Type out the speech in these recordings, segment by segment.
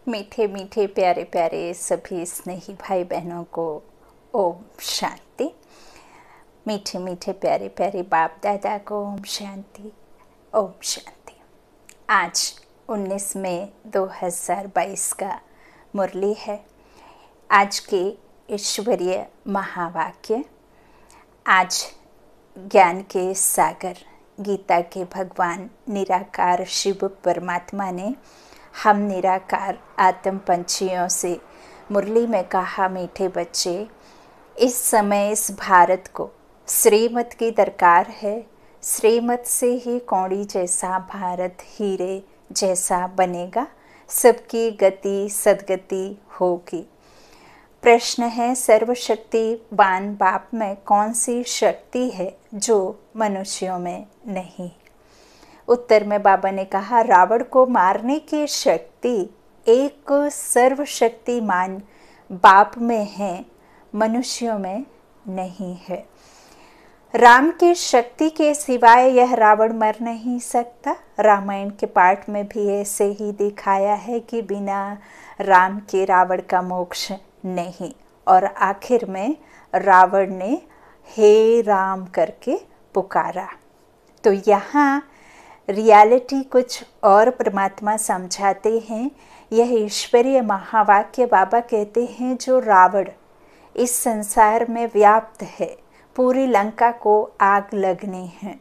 मीठे मीठे प्यारे प्यारे सभी स्नेही भाई बहनों को ओम शांति। मीठे मीठे प्यारे प्यारे बाप दादा को ओम शांति, ओम शांति। आज 19 मई 2022 का मुरली है। आज के ईश्वरीय महावाक्य। आज ज्ञान के सागर गीता के भगवान निराकार शिव परमात्मा ने हम निराकार आत्म पंछियों से मुरली में कहा, मीठे बच्चे, इस समय इस भारत को श्रीमत की दरकार है। श्रीमत से ही कौड़ी जैसा भारत हीरे जैसा बनेगा, सबकी गति सदगति होगी। प्रश्न है, सर्वशक्तिवान बाप में कौन सी शक्ति है जो मनुष्यों में नहीं? उत्तर में बाबा ने कहा, रावण को मारने की शक्ति एक सर्वशक्तिमान बाप में है, मनुष्यों में नहीं है। राम की शक्ति के सिवाय यह रावण मर नहीं सकता। रामायण के पाठ में भी ऐसे ही दिखाया है कि बिना राम के रावण का मोक्ष नहीं। और आखिर में रावण ने हे राम करके पुकारा। तो यहाँ रियलिटी कुछ और परमात्मा समझाते हैं। यह ईश्वरीय महावाक्य बाबा कहते हैं, जो रावण इस संसार में व्याप्त है, पूरी लंका को आग लगनी है,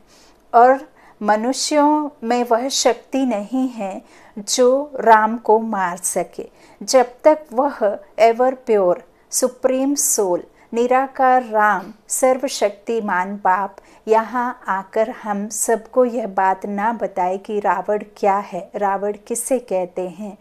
और मनुष्यों में वह शक्ति नहीं है जो राम को मार सके। जब तक वह एवर प्योर सुप्रीम सोल निराकार राम सर्वशक्तिमान बाप यहाँ आकर हम सबको यह बात ना बताए कि रावण क्या है, रावण किसे कहते हैं,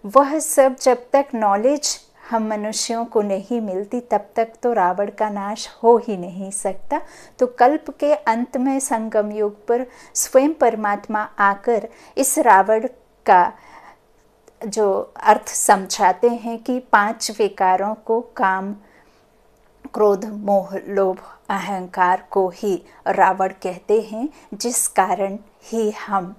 वह सब जब तक नॉलेज हम मनुष्यों को नहीं मिलती तब तक तो रावण का नाश हो ही नहीं सकता। तो कल्प के अंत में संगम युग पर स्वयं परमात्मा आकर इस रावण का जो अर्थ समझाते हैं कि 5 विकारों को, काम क्रोध मोह लोभ अहंकार को ही रावण कहते हैं, जिस कारण ही हम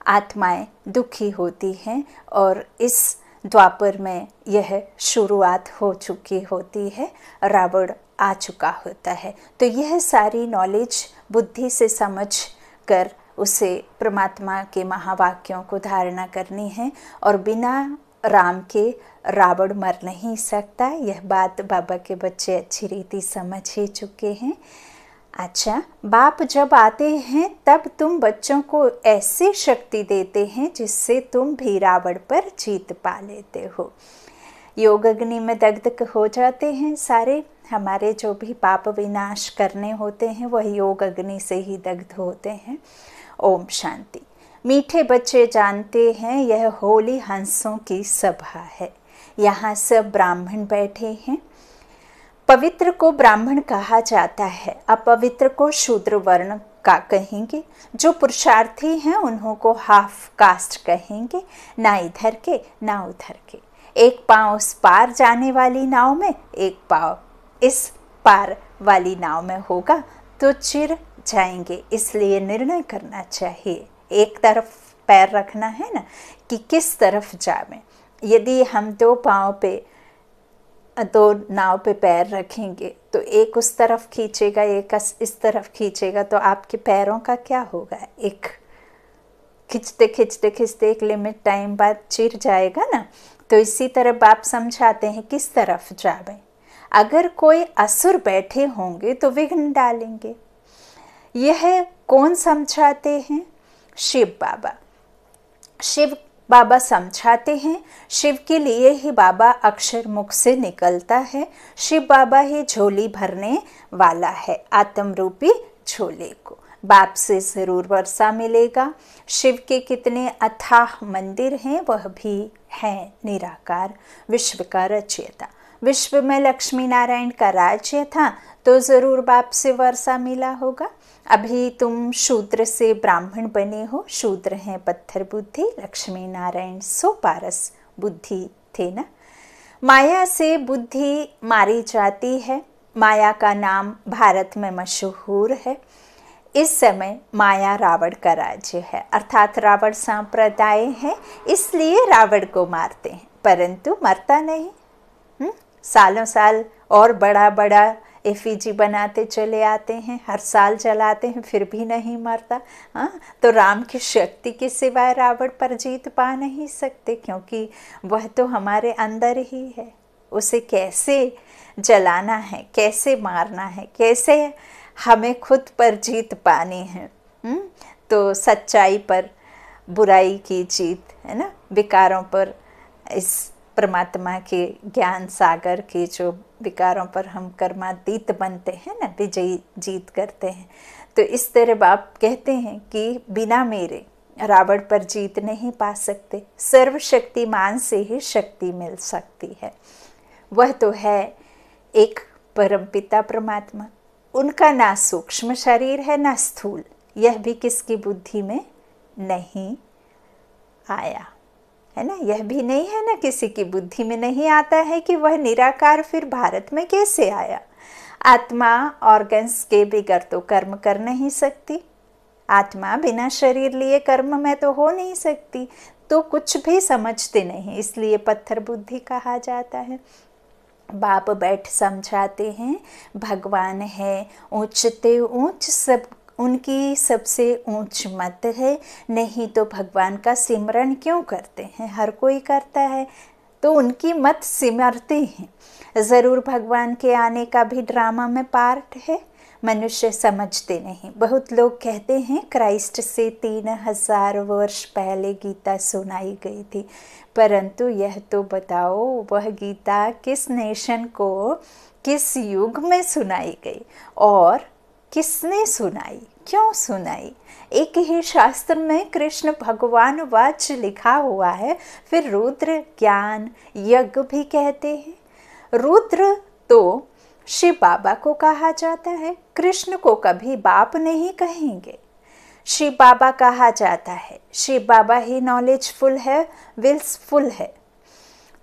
आत्माएं दुखी होती हैं। और इस द्वापर में यह शुरुआत हो चुकी होती है, रावण आ चुका होता है। तो यह सारी नॉलेज बुद्धि से समझ कर उसे परमात्मा के महावाक्यों को धारणा करनी है। और बिना राम के रावण मर नहीं सकता। यह बात बाबा के बच्चे अच्छी रीति समझ ही चुके हैं। अच्छा, बाप जब आते हैं तब तुम बच्चों को ऐसी शक्ति देते हैं जिससे तुम भी रावण पर जीत पा लेते हो। योग अग्नि में दग्ध हो जाते हैं सारे हमारे जो भी पाप विनाश करने होते हैं, वह योग अग्नि से ही दग्ध होते हैं। ओम शांति। मीठे बच्चे जानते हैं यह होली हंसों की सभा है। यहाँ सब ब्राह्मण बैठे हैं। पवित्र को ब्राह्मण कहा जाता है, अपवित्र को शूद्र वर्ण का कहेंगे। जो पुरुषार्थी हैं उन्हों को हाफ कास्ट कहेंगे, ना इधर के ना उधर के। एक पाँव उस पार जाने वाली नाव में, एक पाँव इस पार वाली नाव में होगा तो चिर जाएंगे। इसलिए निर्णय करना चाहिए, एक तरफ पैर रखना है ना कि किस तरफ जावें। यदि हम 2 पाँव पे 2 नाव पे पैर रखेंगे तो एक उस तरफ खींचेगा, एक इस तरफ खींचेगा, तो आपके पैरों का क्या होगा? एक खींचते खींचते खींचते एक लिमिट टाइम बाद चिर जाएगा ना। तो इसी तरह बाप समझाते हैं किस तरफ जावें। अगर कोई असुर बैठे होंगे तो विघ्न डालेंगे। यह कौन समझाते हैं? शिव बाबा। शिव बाबा समझाते हैं। शिव के लिए ही बाबा अक्षर मुख से निकलता है। शिव बाबा ही झोली भरने वाला है, आत्म रूपी झोले को। बाप से जरूर वर्षा मिलेगा। शिव के कितने अथाह मंदिर हैं, वह भी हैं निराकार, विश्व का रचयिता। विश्व में लक्ष्मी नारायण का राज्य था तो जरूर बाप से वर्षा मिला होगा। अभी तुम शूद्र से ब्राह्मण बने हो। शूद्र हैं पत्थर बुद्धि, लक्ष्मी नारायण सो पारस बुद्धि थे ना। माया से बुद्धि मारी जाती है। माया का नाम भारत में मशहूर है। इस समय माया रावण का राज्य है, अर्थात रावण संप्रदाय है, इसलिए रावण को मारते हैं। परंतु मरता नहीं। सालों साल और बड़ा बड़ा एफिजी बनाते चले आते हैं, हर साल जलाते हैं, फिर भी नहीं मरता। हाँ, तो राम की शक्ति के सिवाय रावण पर जीत पा नहीं सकते, क्योंकि वह तो हमारे अंदर ही है। उसे कैसे जलाना है, कैसे मारना है, कैसे हमें खुद पर जीत पानी है। तो सच्चाई पर बुराई की जीत है ना, विकारों पर, इस परमात्मा के ज्ञान सागर के जो विकारों पर हम कर्मातीत बनते हैं ना, विजयी जीत करते हैं। तो इस तरह बाप कहते हैं कि बिना मेरे रावण पर जीत नहीं पा सकते, सर्वशक्तिमान से ही शक्ति मिल सकती है। वह तो है एक परमपिता परमात्मा, उनका ना सूक्ष्म शरीर है ना स्थूल, यह भी किसकी बुद्धि में नहीं आया है ना, यह भी नहीं है ना, किसी की बुद्धि में नहीं आता है कि वह निराकार फिर भारत में कैसे आया। आत्मा ऑर्गन्स के बगैर तो कर्म कर नहीं सकती, आत्मा बिना शरीर लिए कर्म में तो हो नहीं सकती, तो कुछ भी समझते नहीं, इसलिए पत्थर बुद्धि कहा जाता है। बाप बैठ समझाते हैं, भगवान है ऊंचते ऊंच, सब उनकी सबसे ऊंच मत है, नहीं तो भगवान का सिमरन क्यों करते हैं, हर कोई करता है, तो उनकी मत सिमरते हैं। ज़रूर भगवान के आने का भी ड्रामा में पार्ट है, मनुष्य समझते नहीं। बहुत लोग कहते हैं क्राइस्ट से 3000 वर्ष पहले गीता सुनाई गई थी, परंतु यह तो बताओ वह गीता किस नेशन को, किस युग में सुनाई गई और किसने सुनाई, क्यों सुनाई। एक ही शास्त्र में कृष्ण भगवान वाच लिखा हुआ है, फिर रुद्र ज्ञान यज्ञ भी कहते हैं। रुद्र तो शिव बाबा को कहा जाता है, कृष्ण को कभी बाप नहीं कहेंगे, शिव बाबा कहा जाता है। शिव बाबा ही नॉलेजफुल है, विल्सफुल है,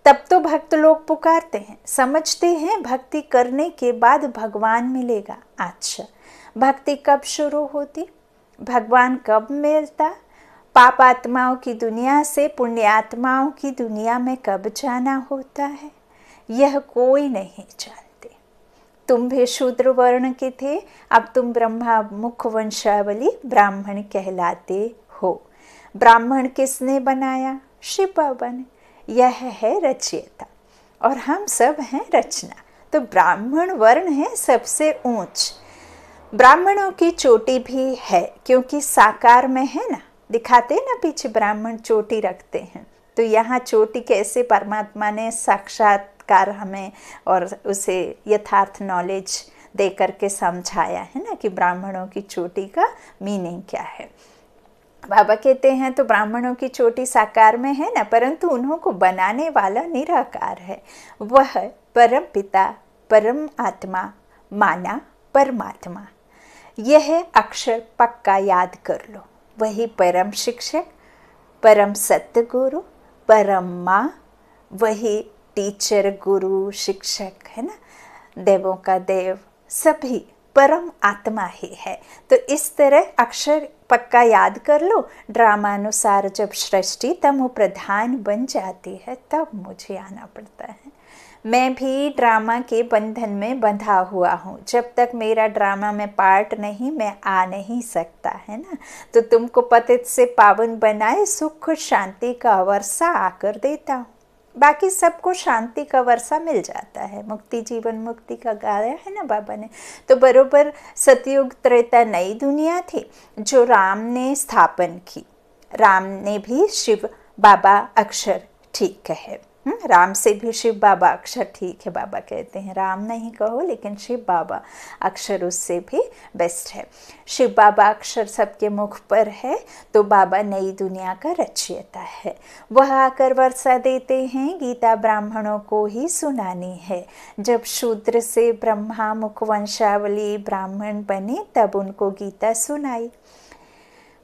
तब तो भक्त लोग पुकारते हैं, समझते हैं भक्ति करने के बाद भगवान मिलेगा। अच्छा, भक्ति कब शुरू होती, भगवान कब मिलता, पाप आत्माओं की दुनिया से पुण्य आत्माओं की दुनिया में कब जाना होता है, यह कोई नहीं जानते। तुम भी शूद्र वर्ण के थे, अब तुम ब्रह्मा मुख वंशावली ब्राह्मण कहलाते हो। ब्राह्मण किसने बनाया, शिव बाबा ने, यह है रचयिता और हम सब हैं रचना। तो ब्राह्मण वर्ण है सबसे ऊंच, ब्राह्मणों की चोटी भी है, क्योंकि साकार में है ना, दिखाते ना पीछे ब्राह्मण चोटी रखते हैं, तो यहाँ चोटी कैसे परमात्मा ने साक्षात्कार हमें और उसे यथार्थ नॉलेज दे करके समझाया है ना, कि ब्राह्मणों की चोटी का मीनिंग क्या है। बाबा कहते हैं तो ब्राह्मणों की चोटी साकार में है ना, परंतु उन्हों को बनाने वाला निराकार है, वह परम पिता परम आत्मा माना परमात्मा। यह अक्षर पक्का याद कर लो, वही परम शिक्षक, परम सत्य गुरु, परम माँ, वही टीचर गुरु शिक्षक है ना, देवों का देव, सभी परम आत्मा ही है। तो इस तरह अक्षर पक्का याद कर लो। ड्रामानुसार जब सृष्टि तमो प्रधान बन जाती है तब मुझे आना पड़ता है। मैं भी ड्रामा के बंधन में बंधा हुआ हूँ, जब तक मेरा ड्रामा में पार्ट नहीं मैं आ नहीं सकता है ना। तो तुमको पतित से पावन बनाए सुख शांति का वर्षा आकर देता हूँ, बाकी सबको शांति का वर्षा मिल जाता है। मुक्ति जीवन मुक्ति का गाया है ना बाबा ने। तो बरोबर सतयुग त्रेता नई दुनिया थी जो राम ने स्थापन की। राम ने भी शिव बाबा अक्षर ठीक कहे, राम से भी शिव बाबा अक्षर ठीक है। बाबा कहते हैं राम नहीं कहो लेकिन शिव बाबा अक्षर उससे भी बेस्ट है। शिव बाबा अक्षर सबके मुख पर है, तो बाबा नई दुनिया का रचयिता है। वह आकर वर्षा देते हैं, गीता ब्राह्मणों को ही सुनानी है। जब शूद्र से ब्रह्मा मुख वंशावली ब्राह्मण बने तब उनको गीता सुनाई।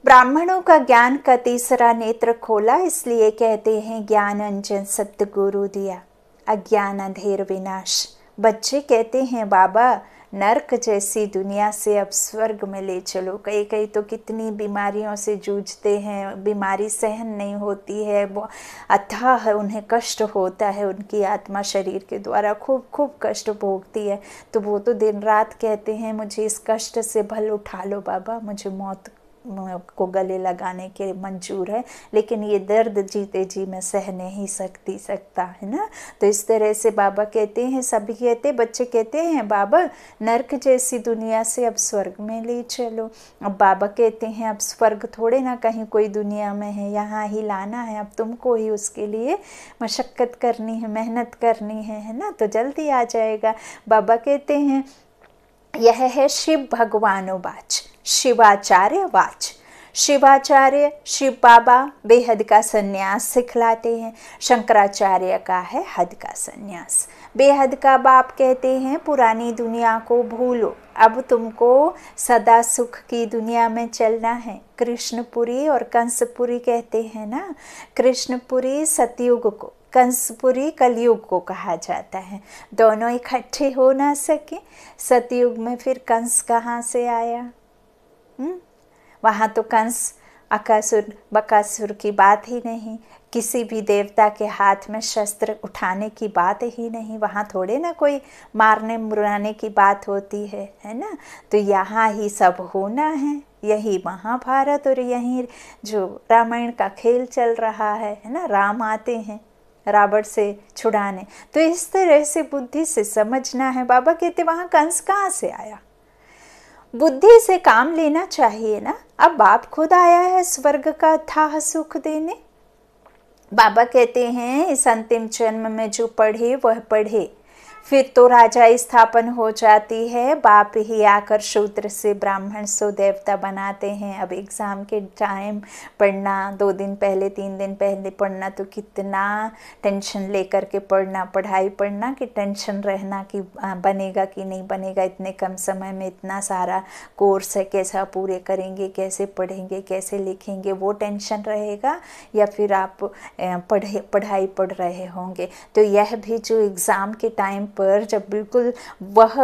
ब्राह्मणों का ज्ञान का तीसरा नेत्र खोला, इसलिए कहते हैं ज्ञान अंजन सत्य गुरु दिया, अज्ञान अंधेर विनाश। बच्चे कहते हैं बाबा नर्क जैसी दुनिया से अब स्वर्ग में ले चलो। कई कई तो कितनी बीमारियों से जूझते हैं, बीमारी सहन नहीं होती है, वो अथाह उन्हें कष्ट होता है, उनकी आत्मा शरीर के द्वारा खूब खूब कष्ट भोगती है। तो वो तो दिन रात कहते हैं मुझे इस कष्ट से भल उठा लो बाबा, मुझे मौत को गले लगाने के मंजूर है, लेकिन ये दर्द जीते जी मैं सह नहीं सकता, है ना। तो इस तरह से बाबा कहते हैं, सभी कहते, बच्चे कहते हैं बाबा नर्क जैसी दुनिया से अब स्वर्ग में ले चलो। अब बाबा कहते हैं अब स्वर्ग थोड़े ना कहीं कोई दुनिया में है, यहाँ ही लाना है, अब तुमको ही उसके लिए मशक्क़त करनी है, मेहनत करनी है ना, तो जल्दी आ जाएगा। बाबा कहते हैं यह है शिव भगवानोवाच, शिवाचार्य वाच। शिवाचार्य शिव बाबा बेहद का संन्यास सिखलाते हैं, शंकराचार्य का है हद का संन्यास। बेहद का बाप कहते हैं पुरानी दुनिया को भूलो, अब तुमको सदा सुख की दुनिया में चलना है। कृष्णपुरी और कंसपुरी कहते हैं ना, कृष्णपुरी सतयुग को, कंसपुरी कलयुग को कहा जाता है। दोनों इकट्ठे हो ना सके। सतयुग में फिर कंस कहाँ से आया? वहाँ तो कंस अकासुर बकासुर की बात ही नहीं, किसी भी देवता के हाथ में शस्त्र उठाने की बात ही नहीं, वहाँ थोड़े ना कोई मारने मुराने की बात होती है ना। तो यहाँ ही सब होना है, यही महाभारत और यही जो रामायण का खेल चल रहा है ना। राम आते हैं रावण से छुड़ाने, तो इस तरह से बुद्धि से समझना है। बाबा कहते वहाँ कंस कहाँ से आया? बुद्धि से काम लेना चाहिए ना। अब बाप खुद आया है स्वर्ग का अथाह सुख देने। बाबा कहते हैं इस अंतिम जन्म में जो पढ़े वह पढ़े, फिर तो राजा स्थापन हो जाती है। बाप ही आकर शूद्र से ब्राह्मण सो देवता बनाते हैं। अब एग्ज़ाम के टाइम पढ़ना, 2 दिन पहले 3 दिन पहले पढ़ना, तो कितना टेंशन लेकर के पढ़ना, पढ़ाई पढ़ना कि टेंशन रहना कि बनेगा कि नहीं बनेगा, इतने कम समय में इतना सारा कोर्स है, कैसा पूरे करेंगे, कैसे पढ़ेंगे, कैसे लिखेंगे, वो टेंशन रहेगा, या फिर आप पढ़ाई पढ़ रहे होंगे। तो यह भी जो एग्ज़ाम के टाइम पर जब बिल्कुल वह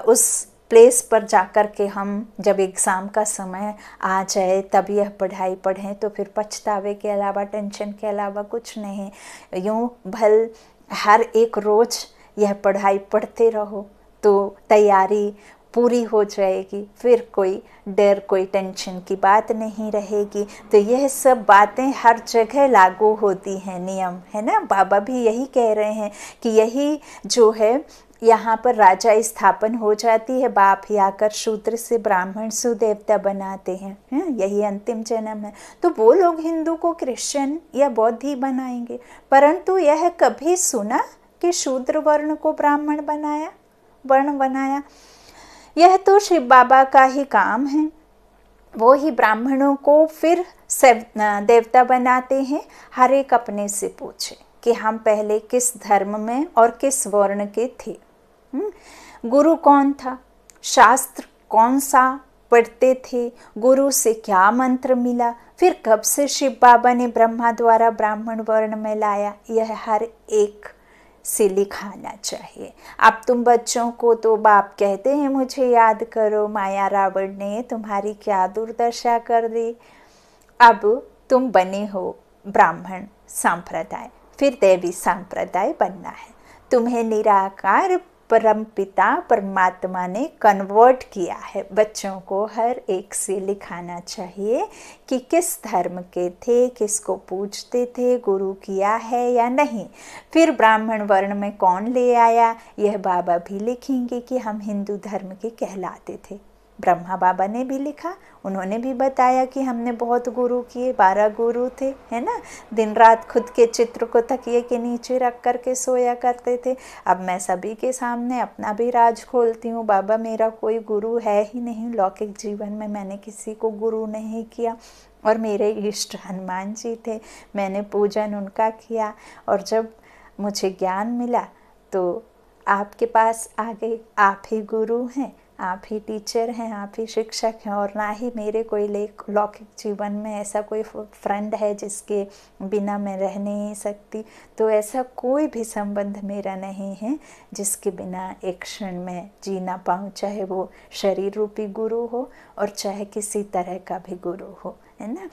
उस प्लेस पर जाकर के हम जब एग्ज़ाम का समय आ जाए तब यह पढ़ाई पढ़ें, तो फिर पछतावे के अलावा, टेंशन के अलावा कुछ नहीं। यूँ भल हर एक रोज़ यह पढ़ाई पढ़ते रहो तो तैयारी पूरी हो जाएगी, फिर कोई डर कोई टेंशन की बात नहीं रहेगी। तो यह सब बातें हर जगह लागू होती हैं, नियम है ना। बाबा भी यही कह रहे हैं कि यही जो है यहाँ पर राजा स्थापन हो जाती है, बाप ही आकर शूद्र से ब्राह्मण सुदेवता बनाते हैं, यही अंतिम जन्म है। तो वो लोग हिंदू को क्रिश्चियन या बौद्ध ही बनाएंगे, परंतु यह कभी सुना कि शूद्र वर्ण को ब्राह्मण वर्ण बनाया? यह तो शिव बाबा का ही काम है, वो ही ब्राह्मणों को फिर देवता बनाते हैं। हर एक अपने से पूछे कि हम पहले किस धर्म में और किस वर्ण के थे, गुरु कौन था, शास्त्र कौन सा पढ़ते थे, गुरु से क्या मंत्र मिला, फिर कब से शिव बाबा ने ब्रह्मा द्वारा ब्राह्मण वर्ण में लाया, यह हर एक से लिखाना चाहिए। अब तुम बच्चों को तो बाप कहते हैं मुझे याद करो, माया रावण ने तुम्हारी क्या दुर्दशा कर दी। अब तुम बने हो ब्राह्मण संप्रदाय, फिर देवी संप्रदाय बनना है। तुम्हें निराकार परमपिता परमात्मा ने कन्वर्ट किया है। बच्चों को हर एक से लिखाना चाहिए कि किस धर्म के थे, किसको पूजते थे, गुरु किया है या नहीं, फिर ब्राह्मण वर्ण में कौन ले आया, यह बाबा भी लिखेंगे कि हम हिंदू धर्म के कहलाते थे। ब्रह्मा बाबा ने भी लिखा, उन्होंने भी बताया कि हमने बहुत गुरु किए, 12 गुरु थे, है ना। दिन रात खुद के चित्र को तकिए के नीचे रख कर के सोया करते थे। अब मैं सभी के सामने अपना भी राज खोलती हूँ, बाबा मेरा कोई गुरु है ही नहीं। लौकिक जीवन में मैंने किसी को गुरु नहीं किया, और मेरे इष्ट हनुमान जी थे, मैंने पूजन उनका किया, और जब मुझे ज्ञान मिला तो आपके पास आ गए, आप ही गुरु हैं। आप ही टीचर हैं, आप ही शिक्षक हैं, और ना ही मेरे कोई लौकिक जीवन में ऐसा कोई फ्रेंड है जिसके बिना मैं रह नहीं सकती। तो ऐसा कोई भी संबंध मेरा नहीं है जिसके बिना एक क्षण में जी ना पाऊँ, चाहे वो शरीर रूपी गुरु हो और चाहे किसी तरह का भी गुरु हो, है ना।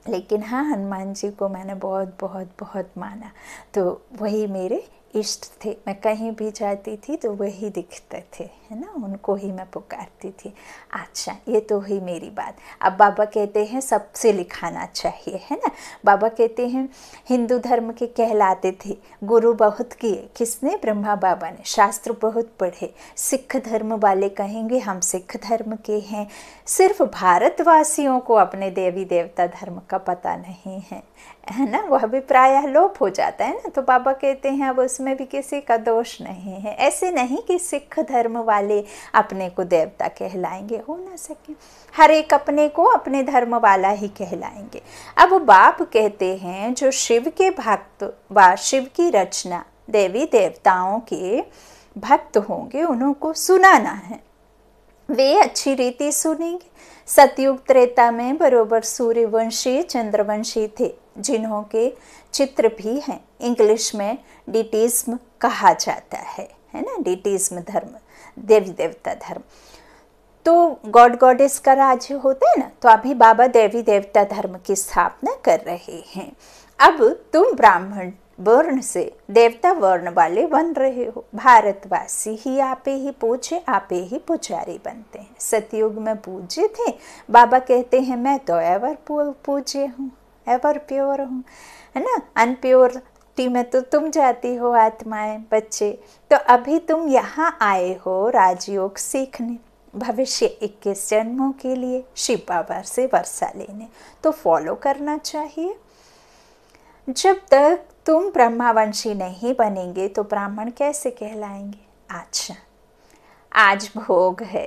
लेकिन हाँ, हनुमान जी को मैंने बहुत बहुत बहुत माना, तो वही मेरे इष्ट थे। मैं कहीं भी जाती थी तो वही दिखते थे, है ना, उनको ही मैं पुकारती थी। अच्छा, ये तो हुई मेरी बात। अब बाबा कहते हैं सबसे लिखाना चाहिए, है ना। बाबा कहते हैं हिंदू धर्म के कहलाते थे, गुरु बहुत किए, किसने? ब्रह्मा बाबा ने। शास्त्र बहुत पढ़े। सिख धर्म वाले कहेंगे हम सिख धर्म के हैं। सिर्फ भारतवासियों को अपने देवी देवता धर्म का पता नहीं है ना, वह भी प्रायः लोप हो जाता है ना। तो बाबा कहते हैं अब उसमें भी किसी का दोष नहीं है। ऐसे नहीं कि सिख धर्म वाले अपने को देवता कहलाएंगे, हो ना सके। हर एक अपने को अपने धर्म वाला ही कहलाएंगे। अब बाप कहते हैं जो शिव के भक्त व शिव की रचना देवी देवताओं के भक्त होंगे उनको सुनाना है, वे अच्छी रीति सुनेंगे। सतयुग त्रेता में बरोबर सूर्यवंशी चंद्रवंशी थे, जिन्हों के चित्र भी हैं। इंग्लिश में डिटिज्म कहा जाता है ना, डिटिज्म धर्म, देवी देवता धर्म। तो गॉड गॉडेस का राज्य होता है ना, तो अभी बाबा देवी देवता धर्म की स्थापना कर रहे हैं। अब तुम ब्राह्मण वर्ण से देवता वर्ण वाले बन रहे हो। भारतवासी ही आपे ही पूजे, आपे ही पुजारी बनते हैं। सतयुग में पूज्य थे, बाबा कहते हैं मैं तो एवर पूज्य हूँ, एवर प्योर हूँ, है ना। अनप्योरिटी में तो तुम जाती हो आत्माएं, बच्चे। तो अभी तुम यहाँ आए हो राजयोग सीखने, भविष्य 21 जन्मों के लिए शिव बाबा से वर्षा लेने, तो फॉलो करना चाहिए। जब तक तुम ब्रह्मावंशी नहीं बनेंगे तो ब्राह्मण कैसे कहलाएंगे? अच्छा, आज भोग है,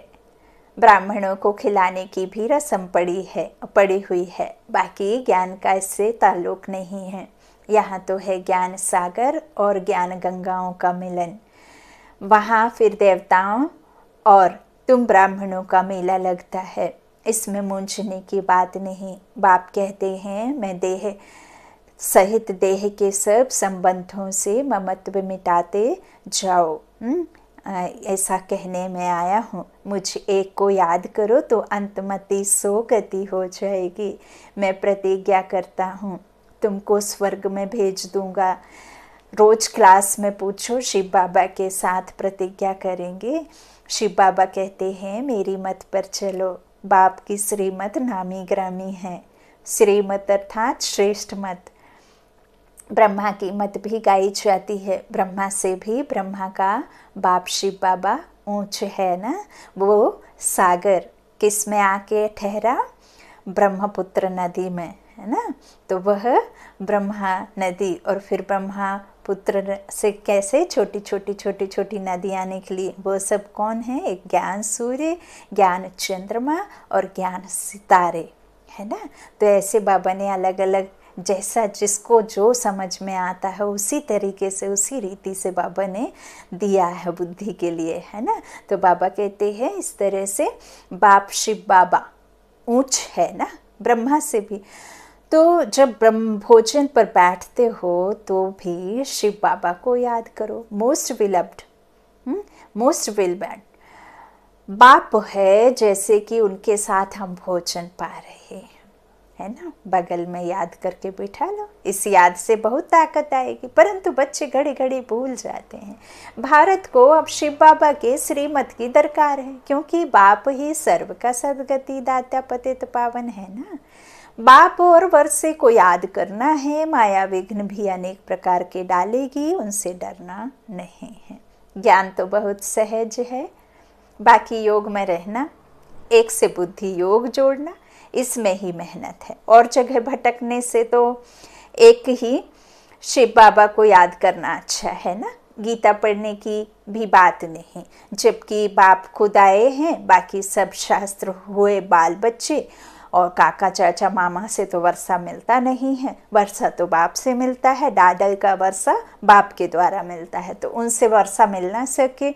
ब्राह्मणों को खिलाने की भी रस्म पड़ी हुई है, बाकी ज्ञान का इससे ताल्लुक नहीं है। यहाँ तो है ज्ञान सागर और ज्ञान गंगाओं का मिलन। वहाँ फिर देवताओं और तुम ब्राह्मणों का मेला लगता है, इसमें मूंझने की बात नहीं। बाप कहते हैं मैं देह सहित देह के सब संबंधों से ममत्व मिटाते जाओ, ऐसा कहने में आया हूँ। मुझ एक को याद करो तो अंतमति सो गति हो जाएगी। मैं प्रतिज्ञा करता हूँ तुमको स्वर्ग में भेज दूंगा। रोज क्लास में पूछो, शिव बाबा के साथ प्रतिज्ञा करेंगे। शिव बाबा कहते हैं मेरी मत पर चलो। बाप की श्रीमत नामी ग्रामी है। श्रीमत अर्थात श्रेष्ठ मत। ब्रह्मा की मत भी गाई जाती है। ब्रह्मा से भी ब्रह्मा का बाप शिव बाबा ऊंच है ना। वो सागर किस में आके ठहरा? ब्रह्मपुत्र नदी में, है ना। तो वह ब्रह्मा नदी और फिर ब्रह्मपुत्र से कैसे छोटी छोटी नदियाँ निकली, वो सब कौन है? एक ज्ञान सूर्य, ज्ञान चंद्रमा और ज्ञान सितारे, है ना। तो ऐसे बाबा ने अलग अलग जैसा जिसको जो समझ में आता है उसी तरीके से उसी रीति से बाबा ने दिया है बुद्धि के लिए, है ना। तो बाबा कहते हैं इस तरह से बाप शिव बाबा ऊंच है ना ब्रह्मा से भी। तो जब ब्रह्म भोजन पर बैठते हो तो भी शिव बाबा को याद करो। मोस्ट विलव्ड, मोस्ट विलव्ड बाप है, जैसे कि उनके साथ हम भोजन पा रहे हैं, है ना। बगल में याद करके बिठा लो, इस याद से बहुत ताकत आएगी। परंतु बच्चे घड़ी घड़ी भूल जाते हैं। भारत को अब शिव बाबा के श्रीमत की दरकार है, क्योंकि बाप ही सर्व का सदगति दाता पतित पावन है ना। बाप और वर्षे को याद करना है। माया विघ्न भी अनेक प्रकार के डालेगी, उनसे डरना नहीं है। ज्ञान तो बहुत सहज है, बाकी योग में रहना, एक से बुद्धि योग जोड़ना, इसमें ही मेहनत है। और जगह भटकने से तो एक ही शिव बाबा को याद करना अच्छा है ना। गीता पढ़ने की भी बात नहीं, जबकि बाप खुद आए हैं। बाकी सब शास्त्र हुए बाल बच्चे, और काका चाचा मामा से तो वर्षा मिलता नहीं है। वर्षा तो बाप से मिलता है, दादा का वर्षा बाप के द्वारा मिलता है। तो उनसे वर्षा मिल ना सके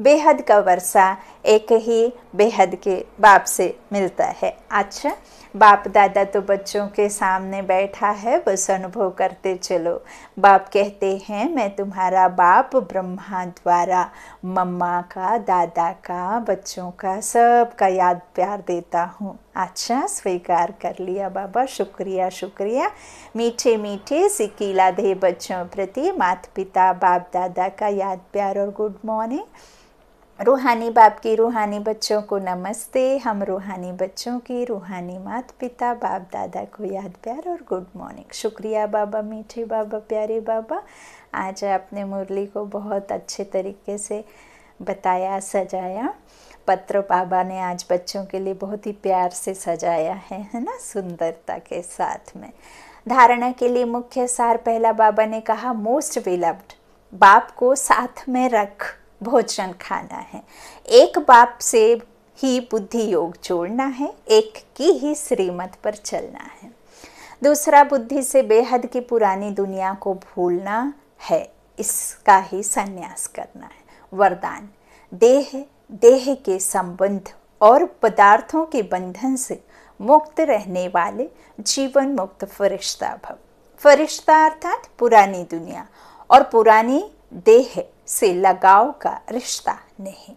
बेहद का वर्षा एक ही बेहद के बाप से मिलता है। अच्छा, बाप दादा तो बच्चों के सामने बैठा है, बस अनुभव करते चलो। बाप कहते हैं मैं तुम्हारा बाप ब्रह्मा द्वारा मम्मा का, दादा का, बच्चों का, सब का याद प्यार देता हूँ। अच्छा, स्वीकार कर लिया बाबा, शुक्रिया शुक्रिया। मीठे मीठे सिकीला दे बच्चों प्रति माता पिता बाप दादा का याद प्यार और गुड मॉर्निंग। रूहानी बाप की रूहानी बच्चों को नमस्ते। हम रूहानी बच्चों की रूहानी माता पिता बाप दादा को याद प्यार और गुड मॉर्निंग। शुक्रिया बाबा, मीठे बाबा, प्यारे बाबा। आज आपने मुरली को बहुत अच्छे तरीके से बताया, सजाया। पत्र बाबा ने आज बच्चों के लिए बहुत ही प्यार से सजाया है ना, सुंदरता के साथ में। धारणा के लिए मुख्य सार पहला बाबा ने कहा मोस्ट विलव्ड, बाप को साथ में रख भोजन खाना है। एक बाप से ही बुद्धि योग जोड़ना है, एक की ही श्रीमत पर चलना है। दूसरा, बुद्धि से बेहद की पुरानी दुनिया को भूलना है, इसका ही संन्यास करना है। वरदान, देह के संबंध और पदार्थों के बंधन से मुक्त रहने वाले जीवन मुक्त फरिश्ता भव। फरिश्ता अर्थात पुरानी दुनिया और पुरानी देह से लगाव का रिश्ता नहीं।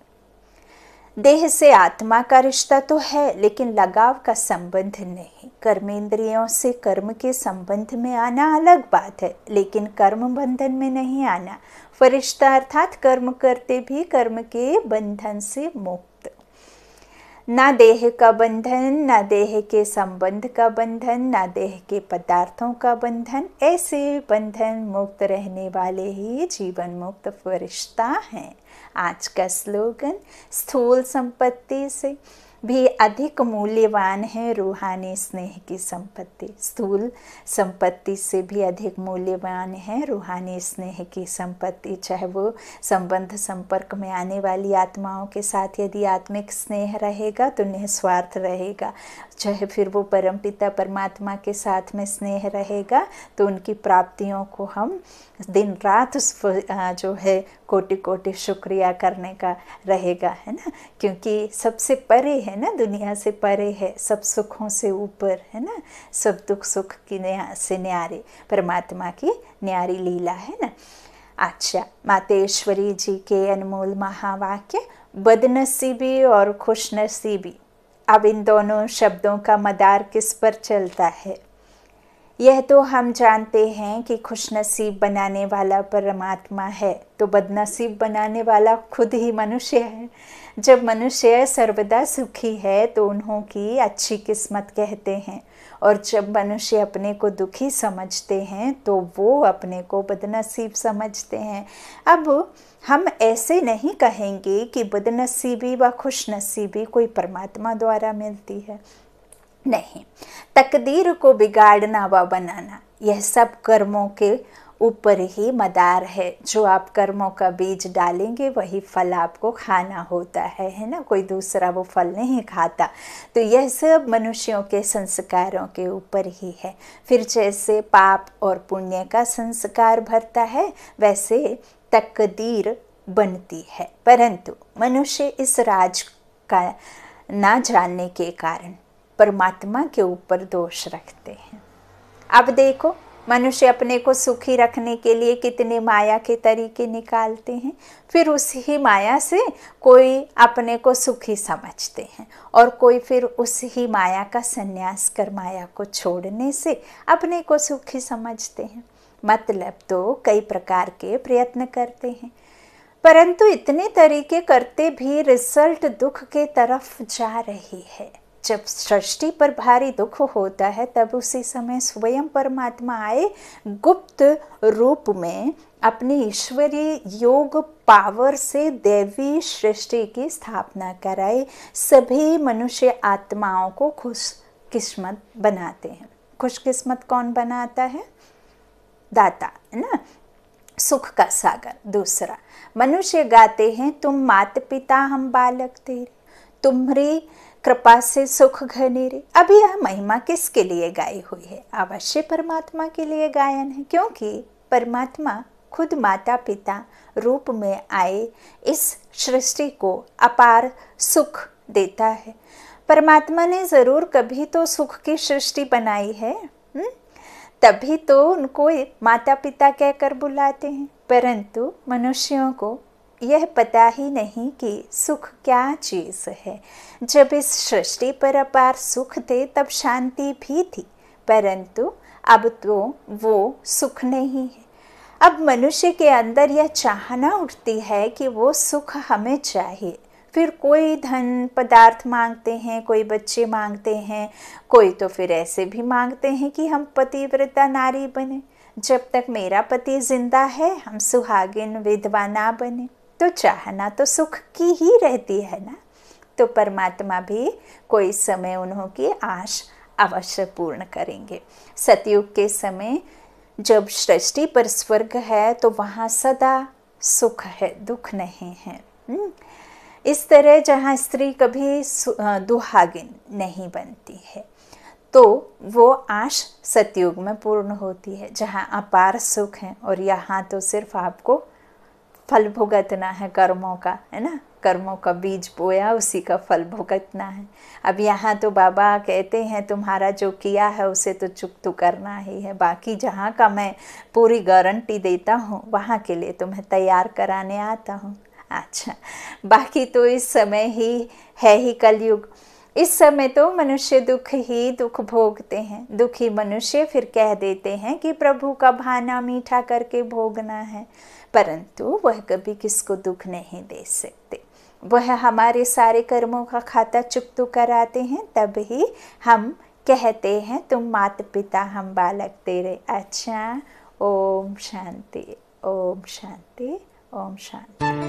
देह से आत्मा का रिश्ता तो है, लेकिन लगाव का संबंध नहीं। कर्मेंद्रियों से कर्म के संबंध में आना अलग बात है, लेकिन कर्म बंधन में नहीं आना। फरिश्ता अर्थात कर्म करते भी कर्म के बंधन से मुक्त। ना देह का बंधन, ना देह के संबंध का बंधन, ना देह के पदार्थों का बंधन। ऐसे बंधन मुक्त रहने वाले ही जीवन मुक्त फरिश्ता हैं। आज का स्लोगन, स्थूल संपत्ति से भी अधिक मूल्यवान है रूहानी स्नेह की संपत्ति। स्थूल संपत्ति से भी अधिक मूल्यवान है रूहानी स्नेह की संपत्ति। चाहे वो संबंध संपर्क में आने वाली आत्माओं के साथ यदि आत्मिक स्नेह रहेगा तो निस्वार्थ रहेगा, चाहे फिर वो परमपिता परमात्मा के साथ में स्नेह रहेगा तो उनकी प्राप्तियों को हम दिन रात जो है कोटि कोटि शुक्रिया करने का रहेगा, है ना, क्योंकि सबसे परे है ना, दुनिया से परे है, सब सुखों से ऊपर है ना, सब दुख सुख की से न्यारे परमात्मा की न्यारी लीला है ना। अच्छा, मातेश्वरी जी के अनमोल महावाक्य, बदनसीबी और खुशनसीबी, अब इन दोनों शब्दों का मदार किस पर चलता है? यह तो हम जानते हैं कि खुशनसीब बनाने वाला परमात्मा है, तो बदनसीब बनाने वाला खुद ही मनुष्य है। जब मनुष्य सर्वदा सुखी है तो उन्हों की अच्छी किस्मत कहते हैं, और जब मनुष्य अपने को दुखी समझते हैं तो वो अपने को बदनसीब समझते हैं। अब हम ऐसे नहीं कहेंगे कि बदनसीबी व खुशनसीबी कोई परमात्मा द्वारा मिलती है, नहीं। तकदीर को बिगाड़ना व बनाना, यह सब कर्मों के ऊपर ही मदार है। जो आप कर्मों का बीज डालेंगे वही फल आपको खाना होता है ना, कोई दूसरा वो फल नहीं खाता। तो यह सब मनुष्यों के संस्कारों के ऊपर ही है। फिर जैसे पाप और पुण्य का संस्कार भरता है, वैसे तकदीर बनती है। परंतु मनुष्य इस राज का ना जानने के कारण परमात्मा के ऊपर दोष रखते हैं। अब देखो, मनुष्य अपने को सुखी रखने के लिए कितने माया के तरीके निकालते हैं, फिर उसी माया से कोई अपने को सुखी समझते हैं और कोई फिर उस ही माया का संन्यास कर माया को छोड़ने से अपने को सुखी समझते हैं। मतलब तो कई प्रकार के प्रयत्न करते हैं, परंतु इतने तरीके करते भी रिजल्ट दुख के तरफ जा रही है। जब सृष्टि पर भारी दुख होता है तब उसी समय स्वयं परमात्मा आए, गुप्त रूप में अपनी ईश्वरीय योग पावर से दैवी सृष्टि की स्थापना कराए, सभी मनुष्य आत्माओं को खुशकिस्मत बनाते हैं। खुशकिस्मत कौन बनाता है? दाता, है ना, सुख का सागर। दूसरा, मनुष्य गाते हैं तुम माता पिता हम बालक तेरे, तुम्हारी कृपा से सुख घनेरे। अब यह महिमा किसके लिए गाई हुई है? अवश्य परमात्मा के लिए गायन है, क्योंकि परमात्मा खुद माता पिता रूप में आए इस सृष्टि को अपार सुख देता है। परमात्मा ने ज़रूर कभी तो सुख की सृष्टि बनाई है, तभी तो उनको माता पिता कहकर बुलाते हैं। परंतु मनुष्यों को यह पता ही नहीं कि सुख क्या चीज़ है। जब इस सृष्टि पर अपार सुख थे तब शांति भी थी, परंतु अब तो वो सुख नहीं है। अब मनुष्य के अंदर यह चाहना उठती है कि वो सुख हमें चाहिए। फिर कोई धन पदार्थ मांगते हैं, कोई बच्चे मांगते हैं, कोई तो फिर ऐसे भी मांगते हैं कि हम पतिव्रता नारी बने, जब तक मेरा पति जिंदा है हम सुहागिन विधवा ना बने। तो चाहना तो सुख की ही रहती है ना। तो परमात्मा भी कोई समय उन्हों की आश अवश्य पूर्ण करेंगे। सतयुग के समय जब सृष्टि पर स्वर्ग है तो वहाँ सदा सुख है, दुख नहीं है। इस तरह जहाँ स्त्री कभी दुहागिन नहीं बनती है, तो वो आश सतयुग में पूर्ण होती है, जहाँ अपार सुख है। और यहाँ तो सिर्फ आपको फल भुगतना है कर्मों का, है ना। कर्मों का बीज बोया, उसी का फल भुगतना है। अब यहाँ तो बाबा कहते हैं तुम्हारा जो किया है उसे तो चुकता करना ही है, बाकी जहाँ का मैं पूरी गारंटी देता हूँ वहाँ के लिए तुम्हें तैयार कराने आता हूँ। अच्छा, बाकी तो इस समय ही है ही कलयुग। इस समय तो मनुष्य दुख ही दुख भोगते हैं। दुखी मनुष्य फिर कह देते हैं कि प्रभु का भाना मीठा करके भोगना है, परंतु वह कभी किसको दुख नहीं दे सकते। वह हमारे सारे कर्मों का खाता चुकता कराते हैं, तब ही हम कहते हैं तुम माता पिता हम बालक तेरे। अच्छा, ओम शांति, ओम शांति, ओम शांति।